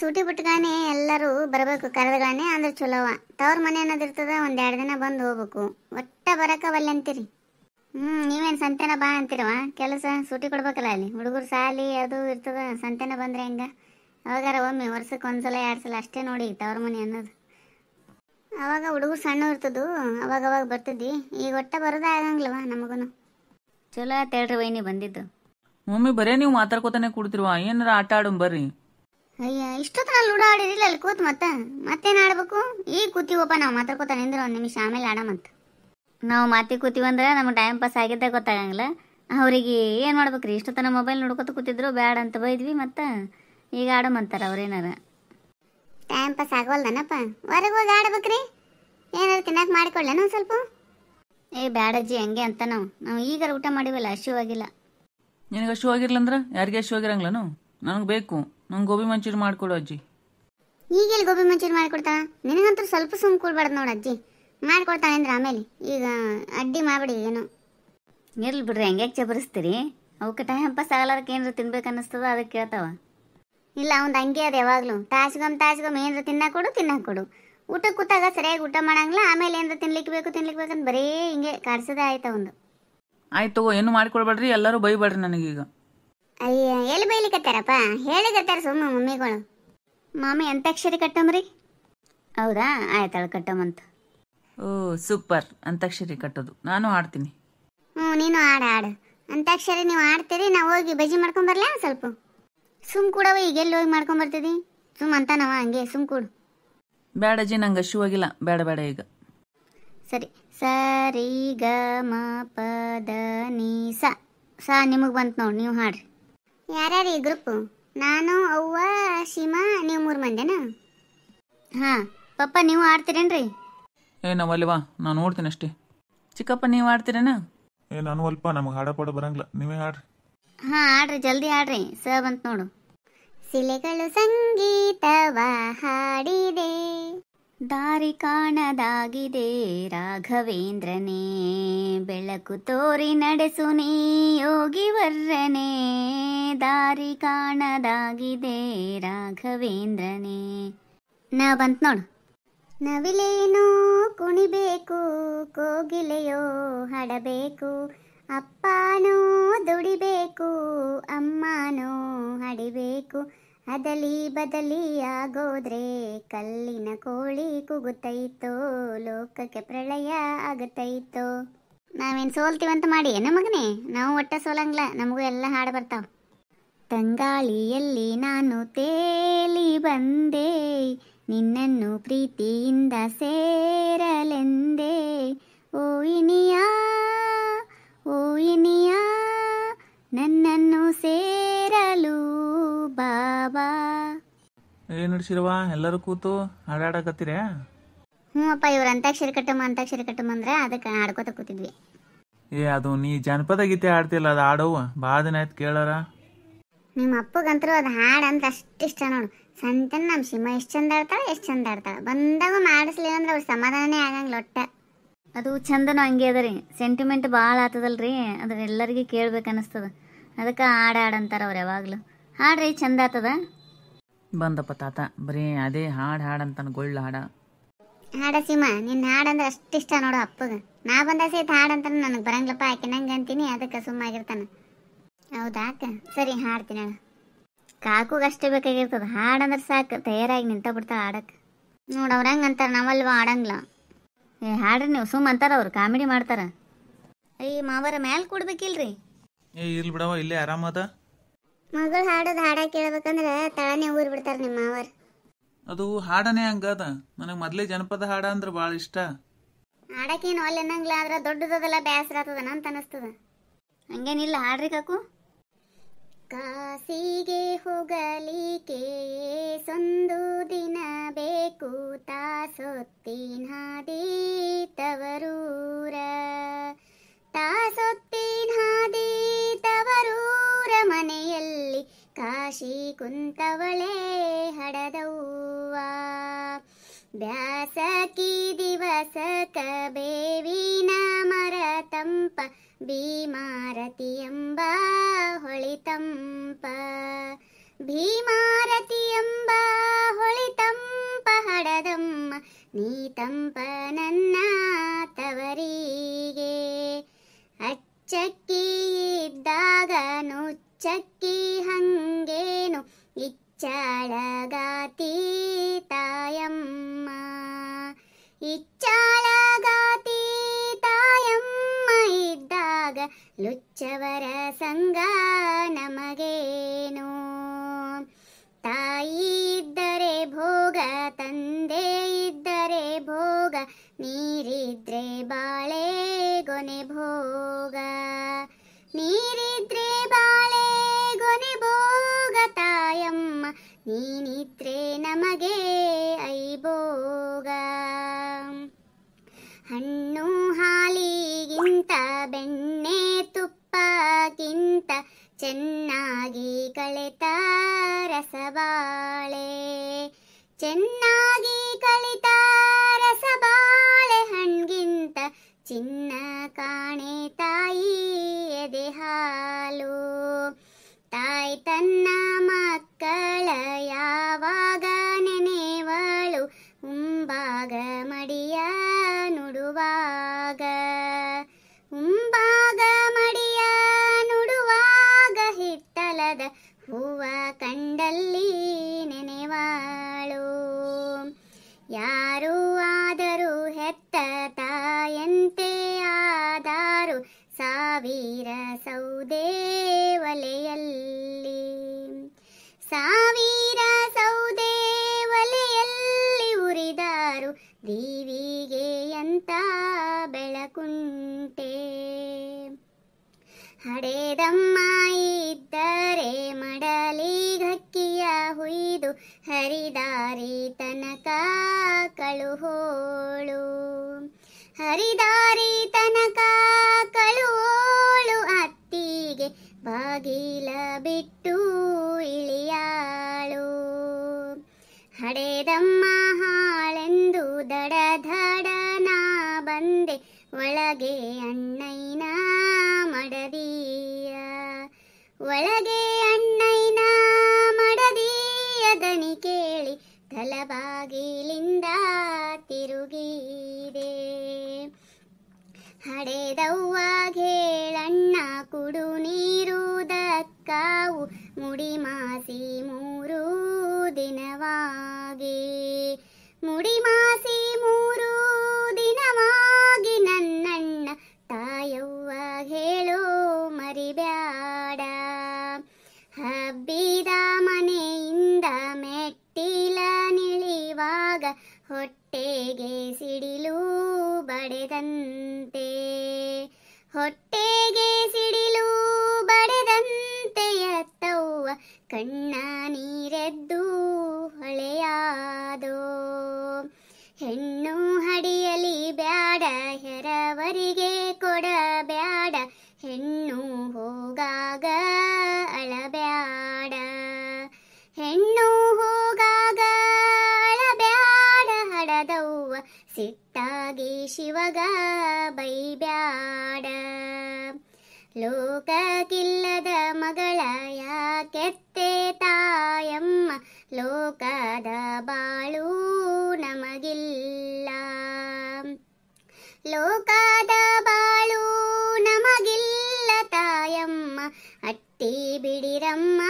ಸೂಟಿ ಬಿಟ್ಗಾನೆ ಎಲ್ಲರೂ ಬರಬೇಕು ಕರೆದಗಾನೆ ಅಂದ್ರೆ ಚಲೋವ. ತವ್ರ ಮನೆ ಅನ್ನೋದಿರ್ತದ, ಒಂದು 2 ದಿನ ಬಂದು ಹೋಗ್ಬೇಕು. ಒಟ್ಟ ಬರಕ ಒಲ್ಲೆ ಅಂತೀರಿ. ನೀವೇನು ಸಂತೆನ ಬಾ ಅಂತೀರವ? ಕೆಲಸ ಸೂಟಿ ಕೊಡ್ಬೇಕಲ್ಲ ಅಲ್ಲಿ, ಹುಡುಗರು ಸಾಲಿ ಅದು ಇರ್ತದ. ಸಂತೆನ ಬಂದ್ರೆ ಹೆಂಗ? ಅವಾಗಾರ ಒಮ್ಮೆ ವರ್ಷಕ್ಕೆ 1 ಸಲ 2 ಸಲ ಅಷ್ಟೇ ನೋಡಿ ತವ್ರ ಮನೆ ಅನ್ನೋದು. ಅವಾಗ ಹುಡುಗರು ಸಣ್ಣ ಇರ್ತದ್ದು, ಅವಾಗ ಬರ್ತಿದ್ವಿ. ಈಗ ಒಟ್ಟ ಬರೋದೇ ಆಗಂಗಿಲ್ಲವ ನಮಗೂ. ಚಲೋ ಆತ ಹೇಳ್ರಿ ವೈನಿ ಬಂದಿದ್ದು. ಮಮ್ಮಿ ಬರೇ ನೀವು ಮಾತಾಡ್ಕೋತಾನೆ ಕೂಡ್ತಿರುವ, ಏನಾರ ಆಟ ಆಡೋಣ ಬರ್ರಿ. ಅಯ್ಯ, ಇಷ್ಟೊತ್ತನ ಲೂಡೋ ಆಡಿರಿಲ್ಲ ಅಲ್ಲಿ ಕೂತ್ ಮತ್ತೇನು ಆಡ್ಬೇಕು? ಈಗ ಕೂತೀವಪ್ಪ ನಾವು ಮಾತಾಡ್ಕೋತ ನಿಂದ್ರೆ 1 ನಿಮಿಷ, ಆಮೇಲೆ ಆಡಮಂತ. ನಾವು ಮಾತಿ ಕೂತೀವಂದ್ರೆ ನಮ್ಗೆ ಟೈಮ್ ಪಾಸ್ ಆಗಿದ್ದೇ ಗೊತ್ತಾಗಂಗಿಲ್ಲ. ಅವ್ರಿಗೆ ಏನು ಮಾಡ್ಬೇಕ್ರಿ? ಇಷ್ಟೊತ್ತನ ಮೊಬೈಲ್ ನೋಡ್ಕೊತ ಕೂತಿದ್ರು, ಬ್ಯಾಡ ಅಂತ ಬೈದ್ವಿ. ಮತ್ತು ಈಗ ಆಡಮಂತಾರ ಅವ್ರೇನಾರ. ಟೈಮ್ ಪಾಸ್ ಆಗವಲ್ದನಪ್ಪ, ಹೊರಗೆ ಹೋಗಿ ಆಡ್ಬೇಕ್ರಿ. ಏನಾರು ತಿನ್ನಕ್ಕೆ ಮಾಡಿಕೊಳ್ಳೇನೋ ಸ್ವಲ್ಪ? ಬ್ಯಾಡಜ್ಜಿ ಹಂಗೆ ಅಂತ ನಾವು ಈಗಾರ ಊಟ ಮಾಡಿವಲ್ಲ, ಹಸಿವಾಗಿಲ್ಲ. ನಿನಗೆ ಹಸಿವಾಗಿರ್ಲಂದ್ರೆ ಯಾರಿಗೆ ಹಸಿವಾಗಿರಂಗಿಲ್ಲನು? ನನಗೆ ಬೇಕು, ನಂಗೆ ಗೋಬಿ ಮಂಚೂರಿ ಮಾಡಿಕೊಡು ಅಜ್ಜಿ. ಈಗೆಲ್ಲಿ ಗೋಬಿ ಮಂಚೂರಿ ಮಾಡಿಕೊಡ್ತಾಳ? ನಿನಗಂತೂ ಸ್ವಲ್ಪ ಸುಮ್ ಕೂಡ್ಬಾರ್ದು ನೋಡು ಅಜ್ಜಿ. ಮಾಡಿಕೊಡ್ತಾಳೆ ಅಂದ್ರೆ ಆಮೇಲೆ. ಈಗ ಅಡ್ಡಿ ಮಾಡ್ಬಿಡಿ ಏನೋ. ಇರ್ಲಿ ಬಿಡ್ರಿ, ಹೆಂಗೆ ಚಬರಿಸ್ತೀರಿ? ಅವಕ್ಕೆ ಟೈಮ್ ಪಾಸ್ ಆಗಲಾರಕ್ಕೆ ಏನಾರು ತಿನ್ಬೇಕು ಅನ್ನಿಸ್ತದ, ಅದಕ್ಕೆ ಕೇಳ್ತಾವ. ಇಲ್ಲ ಅವ್ನು ಹಂಗೆ ಅದು ಯಾವಾಗಲೂ ತಾಸ್ಗೊಮ್ಮೆ ಏನಾರು ತಿನ್ನಕ್ಕೆ ಕೊಡು. ಊಟಕ್ಕೆ ಕೂತಾಗ ಸರಿಯಾಗಿ ಊಟ ಮಾಡಂಗಿಲ್ಲ, ಆಮೇಲೆ ಏನಾರು ತಿನ್ಲಿಕ್ಕೆ ಬೇಕಂತ ಬರೀ ಹಿಂಗೆ ಕಾಡ್ಸೋದೇ ಆಯ್ತು ಒಂದು. ಆಯ್ತು, ಏನು ಮಾಡಿಕೊಡ್ಬೇಡ್ರಿ, ಎಲ್ಲರೂ ಬೈಬೇಡ್ರಿ ನನಗೀಗ. ಅಯ್ಯ, ಎಲ್ಲಿ ಬೈಲಿಕತ್ತಾರಪ್ಪ? ಹೇಳಿಕತ್ತಾರ ಸುಮ್ಮ ಮಮ್ಮಿಗಳು. ಮಾಮಿ ಅಂತ್ಯಾಕ್ಷರಿ ಕಟ್ಟಮ್ರಿ. ಹೌದಾ, ಆಯ್ತಾಳ ಕಟ್ಟಮಂತ. ಓ ಸೂಪರ್, ಅಂತ್ಯಾಕ್ಷರಿ ಕಟ್ಟೋದು ನಾನು ಆಡ್ತೀನಿ. ನೀನು ಆಡು. ಅಂತ್ಯಾಕ್ಷರಿ ನೀವು ಆಡ್ತೀರಿ, ನಾವು ಹೋಗಿ ಬಜ್ಜಿ ಮಾಡ್ಕೊಂಬರ್ಲ ಸ್ವಲ್ಪ? ಸುಮ್ ಕೂಡವ, ಈಗ ಎಲ್ಲಿ ಹೋಗಿ ಮಾಡ್ಕೊಂಬರ್ತಿದಿ? ಸುಮ್ ಅಂತಾನವ ಹಂಗೆ, ಸುಮ್ ಕೂಡು. ಬೇಡ ಅಜ್ಜಿ, ನಂಗೆ ಹಸಿವಾಗಿಲ್ಲ, ಬೇಡ ಈಗ. ಸರಿ, ಸರಿ ಗ ಮ ಪ ದ ನಿ ಸ ನಿಮಗೆ ಬಂತು ನೋಡಿ, ನೀವು ಹಾಡ್ರಿ. ಯಾರ್ಯಾರು ಈ ಗ್ರೂಪು? ನಾನು, ಅವ್ವ, ಶಿಮಾ, ನೀವು 3 ಮಂದಿನಾ? ಹಾಂ, ಪಪ್ಪ ನೀವು ಆಡ್ತೀರೇನ್ರಿ? ನಾವಲ್ವಾ, ನಾನು ನೋಡ್ತೀನಿ ಅಷ್ಟೇ. ಚಿಕ್ಕಪ್ಪ ನೀವು ಆಡ್ತೀರೇನ? ನಾನು ಅಲ್ಪ, ನಮಗೆ ಹಾಡಪಾಡ ಬರಂಗಿಲ್ಲ, ನೀವೇ ಹಾಡ್ರಿ. ಹಾಂ ಆಡ್ರಿ, ಜಲ್ದಿ ಆಡ್ರಿ. ಬಂತು ನೋಡು. ಶಿಲೆಗಳು ಸಂಗೀತವ ಹಾಡಿದೆ, ದಾರಿ ಕಾಣದಾಗಿದೆ ರಾಘವೇಂದ್ರನೇ, ಬೆಳಕು ತೋರಿ ನಡೆಸು ನೀ ಯೋಗಿವರ್ರನೇ, ದಾರಿ ಕಾಣದಾಗಿದೆ ರಾಘವೇಂದ್ರನೇ. ಬಂತು ನೋಡು. ನವಿಲೇನೋ ಕುಣಿಬೇಕು, ಕೋಗಿಲೆಯೋ ಹಾಡಬೇಕು, ಅಪ್ಪನೋ ದುಡಿಬೇಕು, ಅಮ್ಮನೋ ಹಾಡಿಬೇಕು, ಅದಲಿ ಬದಲಿ ಆಗೋದ್ರೆ ಕಲ್ಲಿನ ಕೋಳಿ ಕೂಗುತ್ತೈತೋ, ಲೋಕಕ್ಕೆ ಪ್ರಳಯ ಆಗುತ್ತೈತೋ. ನಾವೇನು ಸೋಲ್ತೀವಂತ ಮಾಡಿ ಏನ ಮಗನೇ? ನಾವು ಒಟ್ಟ ಸೋಲಂಗಿಲ್ಲ, ನಮಗೂ ಎಲ್ಲ ಹಾಡು ಬರ್ತಾವ. ತಂಗಾಳಿಯಲ್ಲಿ ನಾನು ತೇಲಿ ಬಂದೆ, ನಿನ್ನನ್ನು ಪ್ರೀತಿಯಿಂದ ಸೇರಲೆಂದೆ, ಓ ಇನಿಯಾ ನನ್ನನ್ನು ಸೇರಲು ಬಾಬಾ. ಏನು ನಡ್ಸಿರವ, ಎಲ್ಲರೂ ಕೂತು ಹಾಡಾಡಕತ್ತೀರ? ಅಪ್ಪ, ಇವ್ರು ಅಂತ್ಯಾಕ್ಷರಿ ಕಟ್ಟಮ್ಮ ಅಂದ್ರೆ ಅದಕ್ಕೆ ಆಡ್ಕೋತ ಕೂತಿದ್ವಿ. ಅದು ನೀ ಜನಪದ ಗೀತೆ ಆಡ್ತಿಲ್ಲ, ಅದು ಆಡವ್ವ, ಭಾಳ ದಿನ ಆಯ್ತು ಕೇಳಾರ. ನಿಮ್ಮ ಅಪ್ಪಗಂತರೂ ಅದು ಹಾಡು ಅಂದ್ರೆ ಅಷ್ಟಿಷ್ಟ ನೋಡು. ಸಂತನ ನಮ್ಮ ಶಿಮ ಎಷ್ಟು ಚಂದ ಆಡ್ತಾಳೆ. ಬಂದಾಗ ಮಾಡಿಸ್ಲಿಲ್ಲ ಅಂದ್ರೆ ಅವ್ರು ಸಮಾಧಾನನೇ ಆಗಂಗಿಲ್ಲ ಒಟ್ಟ. ಅದು ಚಂದನೂ ಹಂಗೆ ಅದ ರೀ, ಸೆಂಟಿಮೆಂಟ್ ಭಾಳ ಆತದಲ್ರಿ, ಅದ್ರ ಎಲ್ಲರಿಗೆ ಕೇಳ್ಬೇಕು ಅನ್ನಿಸ್ತದ. ಅದಕ್ಕೆ ಹಾಡಂತಾರ ಅವ್ರು ಯಾವಾಗಲೂ. ಹಾಡ್ರಿ, ಚಂದ ಆತದ. ಬಂದಪ್ಪ ತಾತ, ಬರೀ ಅದೇ ಹಾಡಂತಾನ, ಗೊಳ್ಳ ಹಾಡ ಸೀಮ, ನಿನ್ನ ಹಾಡಂದ್ರೆ ಅಷ್ಟಿಷ್ಟ ನೋಡು ಅಪ್ಪಗ. ನಾ ಬಂದ ಸೇತ್ ಹಾಡಂತಾನ ನನಗೆ ಬರಂಗಿಲ್ಲಪ್ಪ, ಆಕೆ ನಂಗೆ ಅಂತೀನಿ, ಅದಕ್ಕೆ ಸುಮ್ಮಾಗಿರ್ತಾನ. ಹೌದಾಕ? ಸರಿ ಹಾಡ್ತೀನಿ ಅಣ್ಣ. ಕಾಕುಗೆ ಅಷ್ಟೇ ಬೇಕಾಗಿರ್ತದ, ಹಾಡಂದ್ರೆ ಸಾಕು ತಯಾರಾಗಿ ನಿಂತ ಬಿಡ್ತಾಳೆ ಆಡಕ್ಕೆ. ನೋಡು ಅವ್ರು ಹಂಗೆ ಅಂತಾರೆ, ನಾವಲ್ವ ಆಡಂಗಿಲ್ಲ. ಹಾಡ್ರಿ ನೀವು, ಸುಮ್ಮ ಅಂತಾರ ಅವ್ರು, ಕಾಮಿಡಿ ಮಾಡ್ತಾರ. ಮಾವರ ಮ್ಯಾಲೆ ಕೊಡ್ಬೇಕಿಲ್ರಿ? ಇರ್ಲಿ ಬಿಡವ, ಇಲ್ಲೇ ಆರಾಮದ. ಮಗಳು ಹಾಡೋದು ಹಾಡ ಕೇಳ್ಬೇಕಂದ್ರೆ ತಳನೇ ಊರ್ ಬಿಡ್ತಾರ ನಿಮ್ಮ ಮಾವರ್. ಅದು ಹಾಡನೇ ಹಂಗದ, ನನಗೆ ಮೊದಲೇ ಜನಪದ ಹಾಡ ಅಂದ್ರೆ ಭಾಳ ಇಷ್ಟ. ಹಾಡಕ್ಕೇನು ಅಲ್ಲಿ ಅನ್ನಂಗಿಲ್ಲ, ಆದ್ರೆ ದೊಡ್ಡದಲ್ಲ ಬೇಸರ ಆಗ್ತದನ ಅಂತ ಅನಿಸ್ತದ. ಹಂಗೇನಿಲ್ಲ, ಹಾಡ್ರಿ ಕಾಕು. ಕಾಸಿಗೆ ಹೋಗಲಿಕ್ಕೆ ಸೊಂದು ದಿನ ಬೇಕು, ತಾಸೊತ್ತಿನ ಹಾದಿ ತವರೂರ, ತಾಸೊತ್ತಿನ ಹಾದಿ ತವರೂರ, ಮನೆಯಲ್ಲಿ ಕಾಶಿ ಕುಂತವಳೆ ಹಡದವ್ವ, ಬ್ಯಾಸಕಿ ದಿವಸಕ ಬೇವಿನ ಮರ ತಂಪ, ಭೀಮಾರತಿ ಎಂಬ ಹೊಳಿತಂಪ, ಭೀಮಾರತಿ ಎಂಬ ಹೊಳಿತಂಪ ಹಡದಮ್ಮ ನೀ ತಂಪ ನನ್ನ ತವರಿಗೆ. ಅಚ್ಚಕ್ಕಿ ಇದ್ದಾಗ ನುಚ್ಚಕ್ಕಿ ಹಂಗೇನು ಇಚ್ಚಾಳಗಾತಿ ತಾಯಮ್ಮ. ಇಚ್ಚಾಳಗಾತಿ ತಾಯಮ್ಮ ಇದ್ದಾಗ ಲುಚ್ಚವರ ಸಂಗ ನಮಗೇನು. ತಾಯಿ ಇದ್ದರೆ ಭೋಗ, ತಂದೆ ಇದ್ದರೆ ಭೋಗ, ನೀರಿದ್ರೆ ಬಾಳೆ ಗೊನೆ ಭೋಗ. ನೀರಿದ್ರೆ ಬಾಳೆ ಗೊನೆ ಭೋಗ ತಾಯಮ್ಮ, ನೀನಿದ್ರೆ ನಮಗೆ ಐಭೋಗ. ಹಣ್ಣು ಹಾಲಿಗಿಂತ ಬೆಣ್ಣೆ ತುಪ್ಪಕ್ಕಿಂತ ಚೆನ್ನಾಗಿ ಕಳೆತ ರಸಬಾಳೆ. ಚೆನ್ನಾಗಿ ಕಳಿತ ರಸಬಾಳೆ ಹಣ್ಗಿಂತ ಚಿನ್ನ ಕಾಣೆ ತಾಯಿ ಎದೆ ಹಾಲು. ತಾಯಿ ತನ್ನ ಮಕ್ಕಳ ಯಾವಾಗ ನೆನೆವಳು, ಉಂಬಾಗ ಮಡಿಯ ನುಡುವಾಗ. ಉಂಬಾಗ ಮಡಿಯ ನುಡುವಾಗ ಹಿತ್ತಲದ ಹೂವ ಕಂಡಲ್ಲಿ ನೆನೆವಾಳು. ಯಾರು ಆದರೂ ಹೆತ್ತ ತಾಯಂತೆ ಆದಾರು ಸಾವಿರ ಸೌದೆ ಒಲೆಯಲ್ಲಿ. ಸಾವಿರ ಸೌದೆ ಒಲೆಯಲ್ಲಿ ಉರಿದಾರು ದೀವಿಗೆ ಅಂತ ಬೆಳಕುಂಟೆ. ಹಡೆದಮ್ಮ ಇದ್ದರೆ ಮಡಲಿಗಕ್ಕಿಯ ಹುಯ್ದು ಹರಿದಾರಿ ತನಕ ಕಳುಹೋಳು. ಹರಿದಾರಿ ತನಕ ಕಳುಹೋಳು ಅತ್ತಿಗೆ ಬಾಗಿಲ ಬಿಟ್ಟು ಇಳಿಯಾಳು. ಹಡೆದಮ್ಮ ಹಾಳೆಂದು ದಡ ದಡನ ಬಂದೆ ಒಳಗೆ ಅಣ್ಣಯ್ಯನ ಮಡದಿಯ. ಒಳಗೆ ಅಣ್ಣಯ್ಯನ ಮಡದಿಯ ದನಿ ಕೇಳಿ ತಲಬಾಗಿಲಿಂದ ತಿರುಗಿದೆ. ಹಡೆದವ್ವ ಹೇಳಣ್ಣ ಕುಡು ನೀರು ದಕ್ಕಾವು ಮುಡಿ ಮಾಸಿ 3 ದಿನವಾಗಿ. ಮುಡಿ ಮಾಸಿ 3 ದಿನವಾಗಿ ನನ್ನಣ್ಣ ತಾಯವ್ವ ಹೇಳೋ ಮರಿಬ್ಯಾಡ. ಹಬ್ಬಿದ ಮನೆಯಿಂದ ಮೆಟ್ಟಿಲ ನಿಳಿವಾಗ ಹೊಟ್ಟೆಗೆ ಸಿಡಿಲು ಬಡೆದಂತೆ. ಹೊಟ್ಟೆಗೆ ಸಿಡಿಲು ಬಡೆದಂತೆ ಎತ್ತವ್ವ ಕಣ್ಣ ನೀರೆದ್ದು ಹೊಳೆಯಾದೋ. ಹೆಣ್ಣು ಹಡಿಯಲಿ ಬ್ಯಾಡ ಹೆರವರಿಗೆ ಕೊಡಬ್ಯಾಡ, ಹೆಣ್ಣು ಹೋಗಾಗ ಅಳಬ್ಯಾಡ. ಹೆಣ್ಣು ಹೋಗಾಗ ಅಳಬ್ಯಾಡ, ಹಡದವ್ವ ಸಿಟ್ಟಾಗಿ ಶಿವಗ ಬೈಬ್ಯಾಡ. ಲೋಕಕ್ಕಿಲ್ಲದ ಮಗಳ ಯಾಕೆತ್ತೆ ತಾಯಮ್ಮ, ಲೋಕದ ಬಾಳು ನಮಗಿಲ್ಲ. ಲೋಕದ ಬಾಳು ನಮಗಿಲ್ಲ ತಾಯಮ್ಮ, ಅಟ್ಟಿ ಬಿಡಿರಮ್ಮ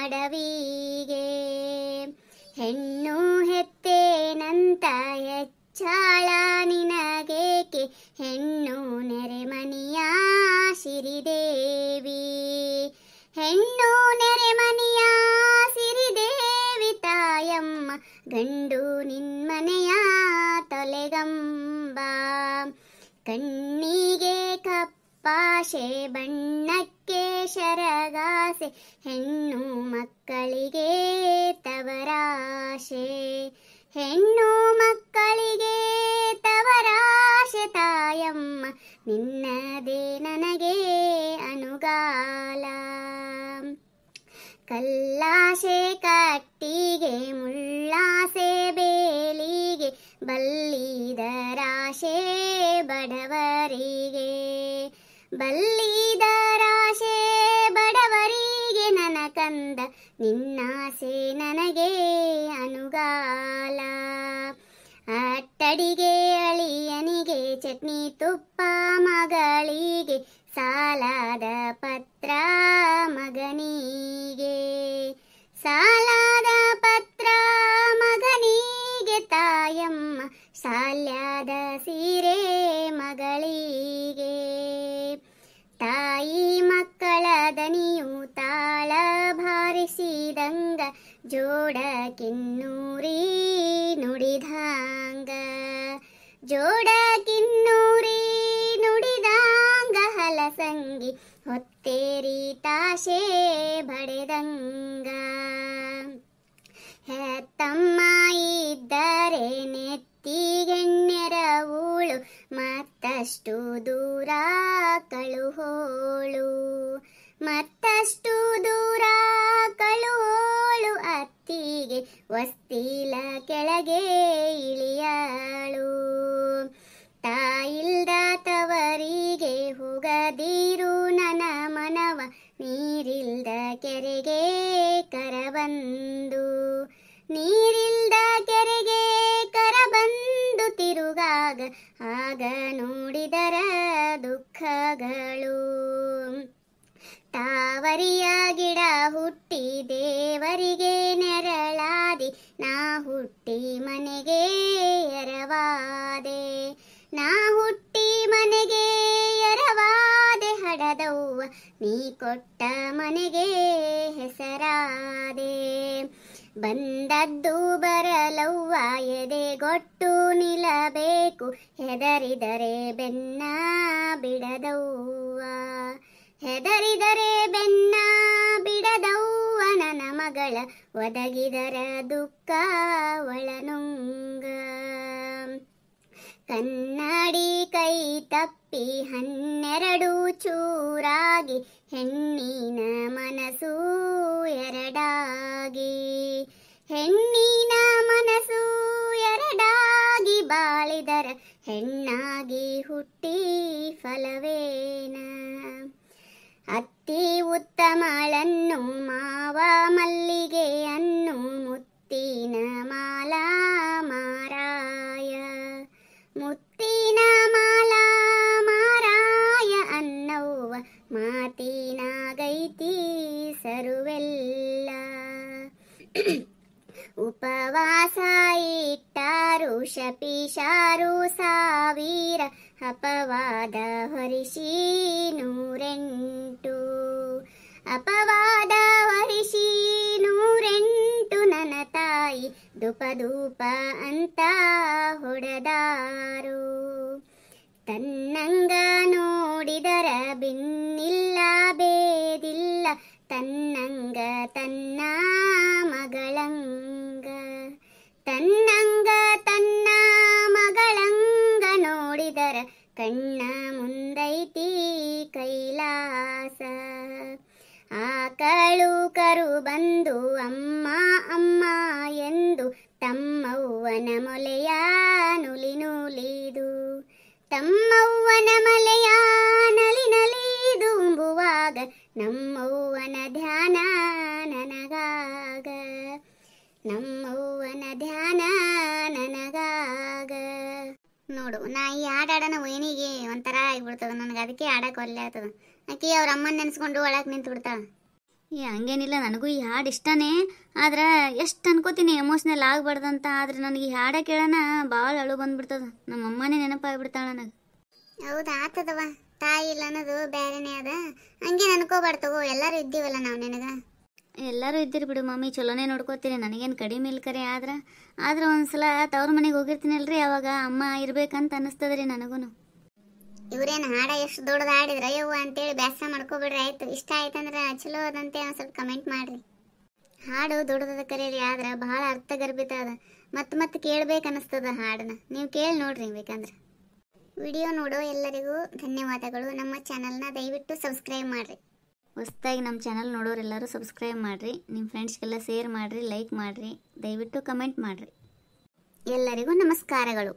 ಅಡವಿಗೆ. ಹೆಣ್ಣು ಹೆತ್ತೇನಂತ ಹೆಚ್ಚಾಳ ನಿನಗೇಕೆ, ಹೆಣ್ಣು ನೆರೆಮನಿಯ ಸಿರಿದೇವಿ. ಹೆಣ್ಣು ನೆರೆಮನಿಯ ಸಿರಿದೇವಿ ತಾಯಮ್ಮ, ಗಂಡು ನಿನ್ಮನೆಯ ತೊಲೆಗಂಬ. ಕಣ್ಣಿಗೆ ಕಪ್ಪಾಶೆ ಬಣ್ಣಕ್ಕೆ ಶರಗಾಸೆ, ಹೆಣ್ಣು ಮಕ್ಕಳಿಗೆ ತವರಾಶೆ. ಹೆಣ್ಣು ಮಕ್ಕಳಿಗೆ ತವರಾಶೆ ತಾಯಮ್ಮ, ನಿನ್ನದೇ ನನಗೆ ಅನುಗಾಲ. ಕಲ್ಲಾಸೆ ಕಟ್ಟಿಗೆ ಮುಳ್ಳಾಸೆ ಬೇಲಿಗೆ, ಬಲ್ಲಿದರಾಶೆ ಬಡವರಿಗೆ. ಬಲ್ಲಿದರಾಶೆ ಬಡವರಿಗೆ ನನ್ನ ಕಂದ ನಿನ್ನ ಆಸೆ ನನಗೆ ಅನುಗಾಲ. ಅಟ್ಟಡಿಗೆ ಅಳಿಯನಿಗೆ ಚಟ್ನಿ ತುಪ್ಪ ಮಗಳಿಗೆ ಸಾಲದ ಪತ್ರ ಮಗನಿಗೆ. ಸಾಲದ ಪತ್ರ ಮಗನಿಗೆ ತಾಯಮ್ಮ ಶಾಲ್ಯದ ಸೀರೆ ಮಗಳಿಗೆ. ತಾಯಿ ಮಕ್ಕಳ ದನಿಯು ತಾಳ ಭಾರಿಸಿದಂಗ ಜೋಡ ಕಿನ್ನೂರಿ ನುಡಿದಂಗ. ಜೋಡ ಕಿನ್ನೂರಿ ನುಡಿದಂಗ ಹಲಸಂಗಿ ಹೊತ್ತೇರಿ ತಾಶೆ ಬಡೆದಂಗ. ಹೆತ್ತಮ್ಮ ಇದ್ದರೆ ನೆತ್ತಿಗೆಣ್ಣೆರವೂಳು ಮತ್ತಷ್ಟು ದೂರ ಕಳುಹೋಳು. ಮತ್ತಷ್ಟು ದೂರ ಕಳುಹೋಳು ಅತ್ತಿಗೆ ವಸ್ತಿಲ ಕೆಳಗೆ ಇಳಿಯಾಳು. ತಾಯಿಲ್ದ ತವರಿಗೆ ಹೋಗದಿರು ನನ್ನ ಮನವ ನೀರಿಲ್ದ ಕೆರೆಗೆ ಕರಬಂದು. ನೀರಿಲ್ದ ಕೆರೆಗೆ ಕರಬಂದು ತಿರುಗಾಗ ಆಗ ನೋಡಿದರ ದುಃಖಗಳು. ತಾವರಿಯ ಗಿಡ ಹುಟ್ಟಿ ದೇವರಿಗೆ ನೆರಳಾದಿ ನಾ ಹುಟ್ಟಿ ಮನೆಗೆ ಎರವಾದೆ. ನಾ ಹುಟ್ಟಿ ಮನೆಗೆ ಎರವಾದೆ ಹಡದವ್ವ ನೀ ಕೊಟ್ಟ ಮನೆಗೆ ಹೆಸರಾದೆ. ಬಂದದ್ದು ಬರಲವ್ವ ಎದೆಗೊಟ್ಟು ನಿಲ್ಲಬೇಕು ಹೆದರಿದರೆ ಬೆನ್ನ ಬಿಡದವ್ವ. ಹೆದರಿದರೆ ಬೆನ್ನ ಬಿಡದವ್ವ ನನ್ನ ಮಗಳ ಒದಗಿದರ ದುಃಖ ಒಳನುಂಗ. ಕನ್ನಡಿ ಕೈ ತಪ್ಪಿ 12 ಚೂರಾಗಿ ಹೆಣ್ಣಿನ ಮನಸ್ಸು ಎರಡಾಗಿ. ಹೆಣ್ಣಿನ ಮನಸ್ಸು ಎರಡಾಗಿ ಬಾಳಿದರ ಹೆಣ್ಣಾಗಿ ಹುಟ್ಟಿ ಫಲವೇನ. ಅತ್ತಿ ಉತ್ತಮಳನ್ನು ಮಾವ ಮಲ್ಲಿಗೆ ಅನ್ನು ಮುತ್ತಿನ ಮಾಲಾ ಮಾರಾಯ. ಮುತ್ತಿನ ಮಾಲಾ ಮಾರಾಯ ಅನ್ನವ್ವ ಮಾತಿನಾಗೈತಿ ಸರುವೆಲ್ಲ. ಉಪವಾಸ ಇಟ್ಟಾರು ಶಪಿಶಾರು ಸಾವಿರ ಅಪವಾದ ಹೊರಿಸಿ 108. ಅಪವಾದ ಹೊರಿಸಿ 108 ನನ್ನ ತಾಯಿ ಧೂಪ ಧೂಪ ಅಂತ ಹೊಡೆದಾರು. ತನ್ನಂಗ ನೋಡಿದರ ಬಿನ್ನಿಲ್ಲ ಬೇದಿಲ್ಲ ತನ್ನಂಗ ತನ್ನ ಮಗಳಂಗ. ತನ್ನಂಗ ತನ್ನ ಮಗಳಂಗ ನೋಡಿದರ ಕಣ್ಣ ಮುಂದೈತಿ ಕೈಲಾಸ. ಆಕಳು ಕರು ಬಂದು ಅಮ್ಮ ಅಮ್ಮ ಎಂದು ತಮ್ಮವ್ವನ ಮೊಲೆಯ ನುಲಿ ನುಲಿದು. ತಮ್ಮವ್ವನ ಮಲೆಯ ನಲಿ ನಲಿದು ಉಂಬುವಾಗ ನಮ್ಮವ್ವನ ಧ್ಯಾನ ನನಗಾಗ. ನಮ್ಮವ್ವನ ಧ್ಯಾನ ನನಗಾಗ. ನೋಡು ನಾ ಈ ಹಾಡಾಡನ ವೈನಿಗೆ ಒಂಥರ ಆಗಿಬಿಡ್ತದ ನನಗೆ. ಅದಕ್ಕೆ ಆಡಕ್ಕೆ ಒಲ್ಲೆ ಆಗ್ತದ. ಆಕಿ ಅವ್ರ ಅಮ್ಮನ ನೆನೆಸ್ಕೊಂಡು ಒಳಗೆ ನಿಂತು ಬಿಡ್ತಾಳ. ಹಂಗೇನಿಲ್ಲ, ನನಗೂ ಈ ಹಾಡು ಇಷ್ಟನೇ. ಆದ್ರೆ ಎಷ್ಟು ಅನ್ಕೋತೀನಿ ಎಮೋಷ್ನಲ್ ಆಗ್ಬಾರ್ದಂತ. ಆದ್ರೆ ನನಗೆ ಈ ಹಾಡ ಕೇಳೋಣ ಭಾಳ ಅಳು ಬಂದ್ಬಿಡ್ತದ. ನಮ್ಮ ಅಮ್ಮನೇ ನೆನಪಾಗ್ಬಿಡ್ತಾಳ ನನಗೆ. ಹೌದಾ, ಆತದವ. ತಾಯಿ ಇಲ್ಲ ಅನ್ನೋದು ಬೇರೆನೇ ಅದ. ಹಂಗೆ ಅನ್ಕೋಬಾರ್ದು. ಎಲ್ಲರೂ ಇದ್ದೀವಲ್ಲ ನಾವು ನಿನಗೆ. ಎಲ್ಲರೂ ಇದ್ದೀರಿ ಬಿಡು ಮಮ್ಮಿ, ಚಲೋನೇ ನೋಡ್ಕೋತೀರಿ. ನನಗೇನು ಕಡಿಮೆ ಇಲ್ಕರೆ. ಆದ್ರೆ ಒಂದ್ಸಲ ತವ್ರ ಮನೆಗೆ ಹೋಗಿರ್ತೀನಲ್ರಿ, ಅವಾಗ ಅಮ್ಮ ಇರ್ಬೇಕಂತ ಅನ್ನಿಸ್ತದ್ರಿ ನನಗೂ. ಇವ್ರೇನು ಹಾಡ ಎಷ್ಟು ದೊಡ್ಡದು ಹಾಡಿದ್ರ ಯವ್ವ ಅಂತೇಳಿ ಬೇಸರ ಮಾಡ್ಕೋಬಿಡ್ರಿ. ಆಯ್ತು, ಇಷ್ಟ ಆಯ್ತಂದ್ರೆ ಚಲೋ ಅದಂತೆ ಒಂದು ಸ್ವಲ್ಪ ಕಮೆಂಟ್ ಮಾಡ್ರಿ. ಹಾಡು ದೊಡ್ಡದ ಕರೀರಿ, ಆದ್ರೆ ಬಹಳ ಅರ್ಥಗರ್ಭಿತ ಅದ. ಮತ್ತೆ ಕೇಳ್ಬೇಕು ಅನ್ನಿಸ್ತದ ಹಾಡನ್ನ. ನೀವು ಕೇಳಿ ನೋಡ್ರಿ ಬೇಕಂದ್ರೆ. ವಿಡಿಯೋ ನೋಡೋ ಎಲ್ಲರಿಗೂ ಧನ್ಯವಾದಗಳು. ನಮ್ಮ ಚಾನಲ್ನ ದಯವಿಟ್ಟು ಸಬ್ಸ್ಕ್ರೈಬ್ ಮಾಡಿರಿ. ಹೊಸದಾಗಿ ನಮ್ಮ ಚಾನಲ್ ನೋಡೋರೆಲ್ಲರೂ ಸಬ್ಸ್ಕ್ರೈಬ್ ಮಾಡಿರಿ. ನಿಮ್ಮ ಫ್ರೆಂಡ್ಸ್ಗೆಲ್ಲ ಶೇರ್ ಮಾಡಿರಿ, ಲೈಕ್ ಮಾಡಿರಿ, ದಯವಿಟ್ಟು ಕಮೆಂಟ್ ಮಾಡಿರಿ. ಎಲ್ಲರಿಗೂ ನಮಸ್ಕಾರಗಳು.